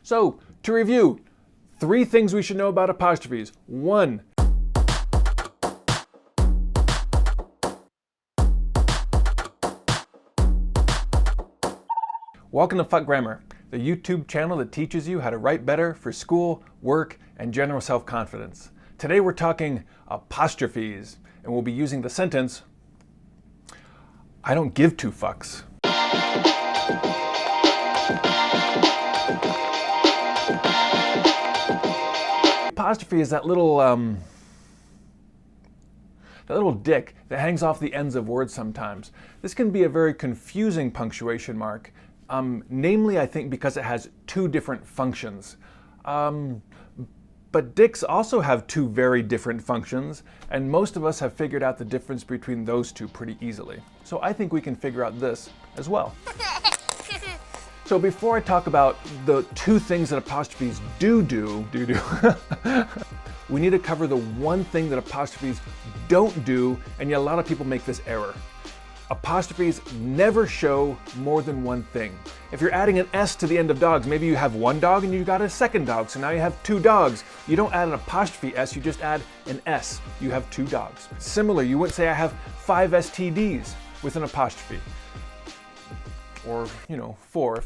So, to review, 3 things we should know about apostrophes. 1, welcome to Fuck Grammar, the YouTube channel that teaches you how to write better for school, work, and general self-confidence. Today we're talking apostrophes, and we'll be using the sentence, I don't give 2 fucks. Apostrophe is that little dick that hangs off the ends of words sometimes. This can be a very confusing punctuation mark, namely I think because it has 2 different functions. But dicks also have 2 very different functions, and most of us have figured out the difference between those 2 pretty easily. So I think we can figure out this as well. So before I talk about the 2 things that apostrophes do, we need to cover the one thing that apostrophes don't do, and yet a lot of people make this error. Apostrophes never show more than one thing. If you're adding an S to the end of dogs, maybe you have 1 dog and you got a second dog, so now you have 2 dogs. You don't add an apostrophe S, you just add an S. You have 2 dogs. Similar, you wouldn't say I have 5 STDs with an apostrophe. Or, 4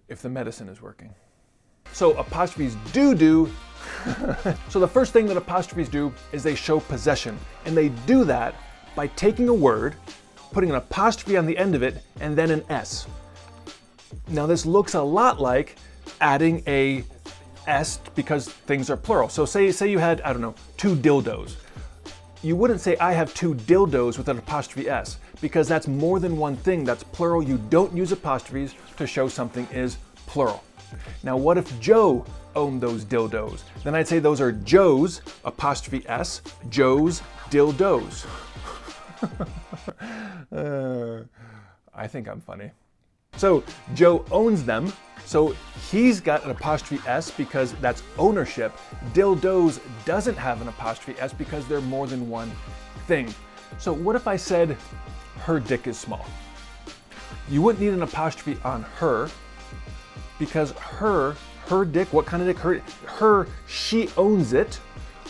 if the medicine is working. So apostrophes do. So the first thing that apostrophes do is they show possession. And they do that by taking a word, putting an apostrophe on the end of it, and then an S. Now this looks a lot like adding a S because things are plural. So say you had, 2 dildos. You wouldn't say I have 2 dildos with an apostrophe S because that's more than one thing, that's plural. You don't use apostrophes to show something is plural. Now what if Joe owned those dildos? Then I'd say those are Joe's, apostrophe S, Joe's dildos. I think I'm funny. So Joe owns them, so he's got an apostrophe S because that's ownership. Dildos doesn't have an apostrophe S because they're more than one thing. So what if I said her dick is small? You wouldn't need an apostrophe on her because her dick, what kind of dick? Her, she owns it.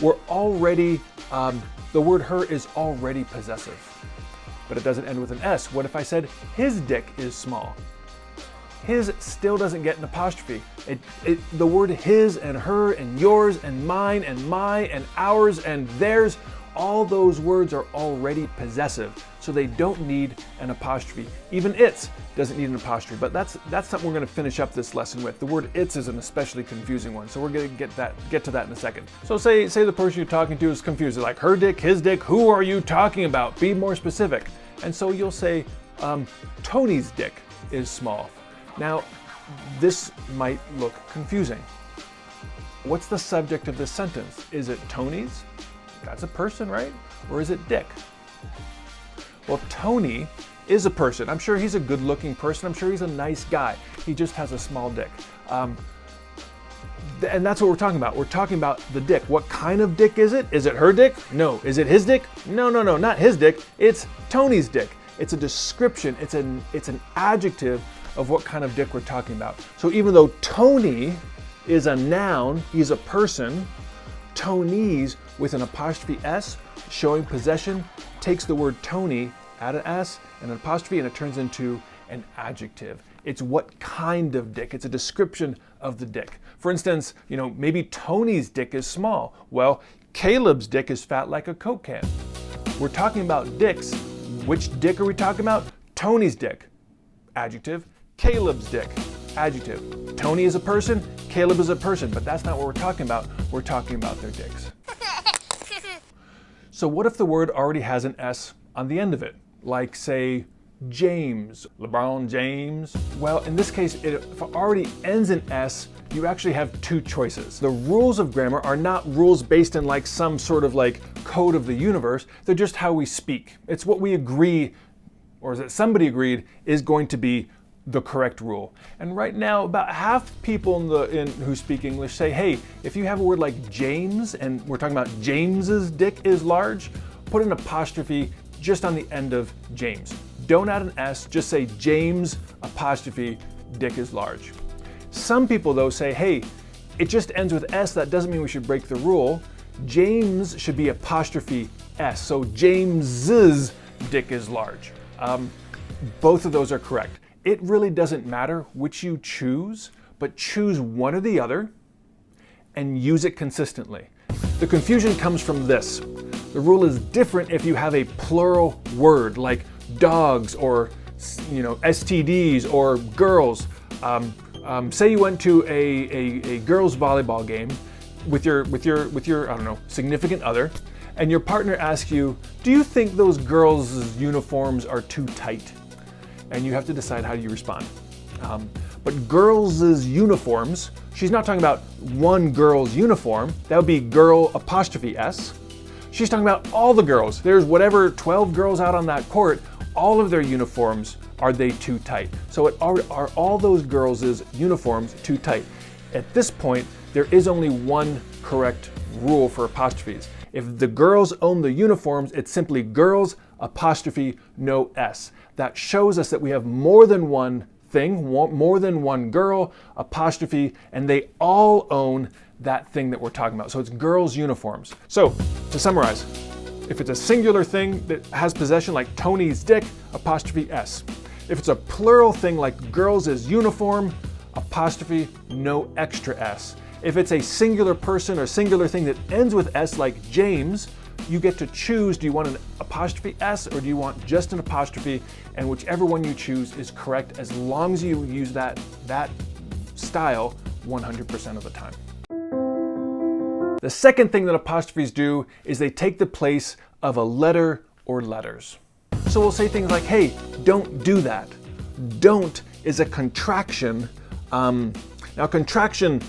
We're already, the word her is already possessive, but it doesn't end with an S. What if I said his dick is small? His still doesn't get an apostrophe. The word his and her and yours and mine and my and ours and theirs, all those words are already possessive, so they don't need an apostrophe. Even its doesn't need an apostrophe, but that's something we're going to finish up this lesson with. The word its is an especially confusing one, so we're going to get to that in a second. So say the person you're talking to is confused. They're like, her dick, his dick, who are you talking about? Be more specific. And so you'll say, Tony's dick is small. Now, this might look confusing. What's the subject of this sentence? Is it Tony's? That's a person, right? Or is it dick? Well, Tony is a person. I'm sure he's a good-looking person. I'm sure he's a nice guy. He just has a small dick. And that's what we're talking about. We're talking about the dick. What kind of dick is it? Is it her dick? No. Is it his dick? No, not his dick. It's Tony's dick. It's a description. It's an adjective of what kind of dick we're talking about. So even though Tony is a noun, he's a person, Tony's with an apostrophe S showing possession takes the word Tony, add an S and an apostrophe, and it turns into an adjective. It's what kind of dick. It's a description of the dick. For instance, maybe Tony's dick is small. Well, Caleb's dick is fat like a Coke can. We're talking about dicks. Which dick are we talking about? Tony's dick, adjective. Caleb's dick, adjective. Tony is a person, Caleb is a person, but that's not what we're talking about. We're talking about their dicks. So what if the word already has an S on the end of it? Like, say, James, LeBron James. Well, in this case, if it already ends in S, you actually have 2 choices. The rules of grammar are not rules based in like some sort of like code of the universe. They're just how we speak. It's what we agree, or that somebody agreed, is going to be the correct rule. And right now, about half people who speak English say, hey, if you have a word like James, and we're talking about James's dick is large, put an apostrophe just on the end of James. Don't add an S, just say James apostrophe dick is large. Some people though say, hey, it just ends with S, that doesn't mean we should break the rule. James should be apostrophe S, so James's dick is large. Both of those are correct. It really doesn't matter which you choose, but choose one or the other and use it consistently. The confusion comes from this. The rule is different if you have a plural word like dogs or STDs or girls. Say you went to a girls volleyball game with your I don't know, significant other, and your partner asks you, do you think those girls' uniforms are too tight? And you have to decide how you respond. But girls' uniforms, she's not talking about one girl's uniform, that would be girl apostrophe S. She's talking about all the girls. There's whatever 12 girls out on that court, all of their uniforms, are they too tight? So are all those girls' uniforms too tight? At this point, there is only one correct rule for apostrophes. If the girls own the uniforms, it's simply girls apostrophe no S. That shows us that we have more than one thing, more than one girl apostrophe, and they all own that thing that we're talking about. So it's girls' uniforms. So to summarize, if it's a singular thing that has possession like Tony's dick, apostrophe S. If it's a plural thing like girls' uniform, apostrophe no extra S. If it's a singular person or singular thing that ends with S like James, you get to choose, do you want an apostrophe S or do you want just an apostrophe? And whichever one you choose is correct as long as you use that style 100% of the time. The second thing that apostrophes do is they take the place of a letter or letters. So we'll say things like, hey, don't do that. Don't is a contraction. Now contraction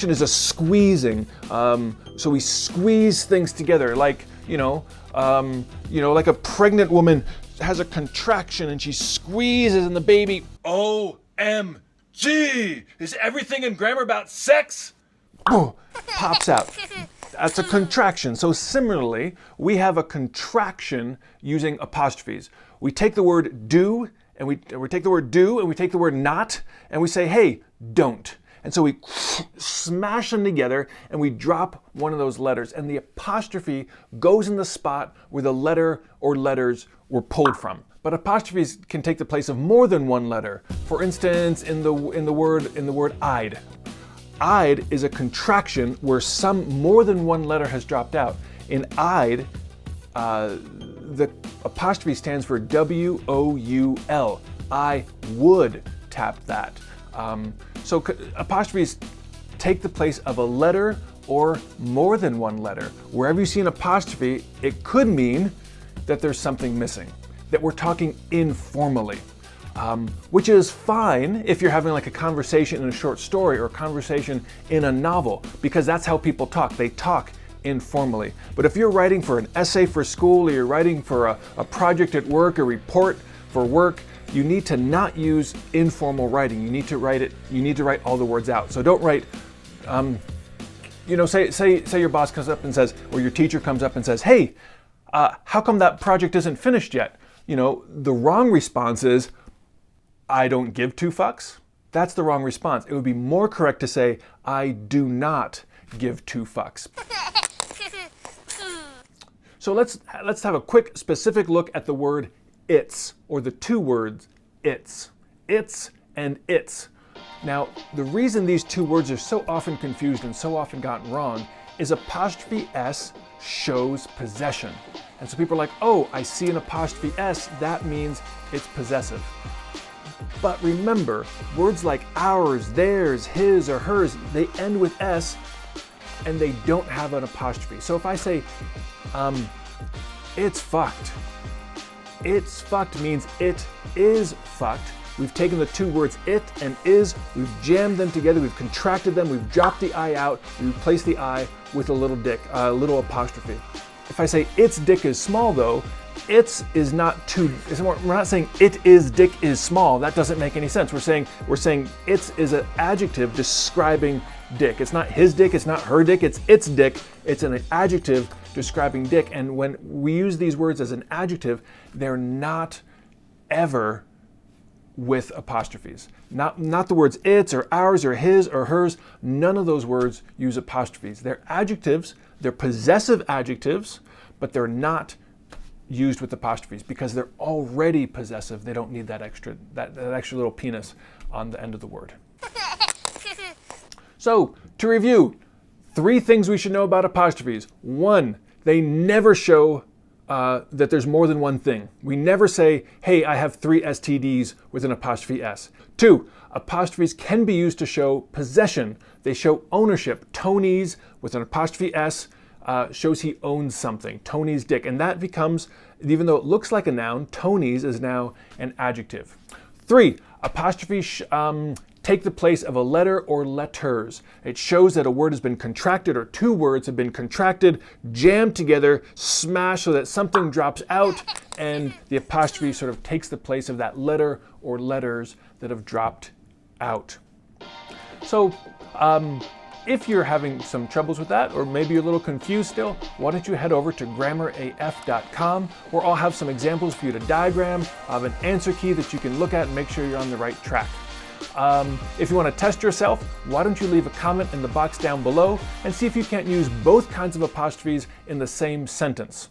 is a squeezing. So we squeeze things together, like like a pregnant woman has a contraction and she squeezes and the baby, OMG! Is everything in grammar about sex? Oh, pops out. That's a contraction. So similarly, we have a contraction using apostrophes. We take the word do and we take the word do and we take the word not and we say, hey, don't. And so we smash them together and we drop one of those letters, and the apostrophe goes in the spot where the letter or letters were pulled from. But apostrophes can take the place of more than one letter. For instance, in the word I'd. I'd is a contraction where more than one letter has dropped out. In I'd, the apostrophe stands for W-O-U-L. I would tap that. So apostrophes take the place of a letter or more than one letter. Wherever you see an apostrophe, it could mean that there's something missing, that we're talking informally, which is fine if you're having like a conversation in a short story or a conversation in a novel, because that's how people talk. They talk informally. But if you're writing for an essay for school, or you're writing for a project at work, a report for work, you need to not use informal writing. You need to write all the words out. So don't write, say your boss comes up and says, or your teacher comes up and says, hey, how come that project isn't finished yet? The wrong response is, I don't give two fucks. That's the wrong response. It would be more correct to say, I do not give two fucks. So let's have a quick specific look at the word it's, or the two words it's. It's and it's. Now, the reason these two words are so often confused and so often gotten wrong is apostrophe S shows possession. And so people are like, oh, I see an apostrophe S, that means it's possessive. But remember, words like ours, theirs, his, or hers, they end with S and they don't have an apostrophe. So if I say, it's fucked. It's fucked means it is fucked. We've taken the two words it and is, we've jammed them together, we've contracted them, we've dropped the I out, we replaced the I with a little dick, a little apostrophe. If I say its dick is small though, its is not too, we're not saying it is dick is small. That doesn't make any sense. We're saying its is an adjective describing dick. It's not his dick, it's not her dick, it's its dick. It's an adjective describing dick. And when we use these words as an adjective, they're not ever with apostrophes. Not the words its or ours or his or hers. None of those words use apostrophes. They're adjectives, they're possessive adjectives, but they're not used with apostrophes because they're already possessive. They don't need that extra little penis on the end of the word. So, to review, 3 things we should know about apostrophes. 1, they never show that there's more than one thing. We never say, hey, I have 3 STDs with an apostrophe S. 2, apostrophes can be used to show possession. They show ownership. Tony's with an apostrophe S shows he owns something. Tony's dick. And that becomes, even though it looks like a noun, Tony's is now an adjective. 3, apostrophes take the place of a letter or letters. It shows that a word has been contracted, or 2 words have been contracted, jammed together, smashed so that something drops out, and the apostrophe sort of takes the place of that letter or letters that have dropped out. So if you're having some troubles with that, or maybe you're a little confused still, why don't you head over to grammaraf.com, where I'll have some examples for you to diagram. I'll have an answer key that you can look at and make sure you're on the right track. If you want to test yourself, why don't you leave a comment in the box down below and see if you can't use both kinds of apostrophes in the same sentence.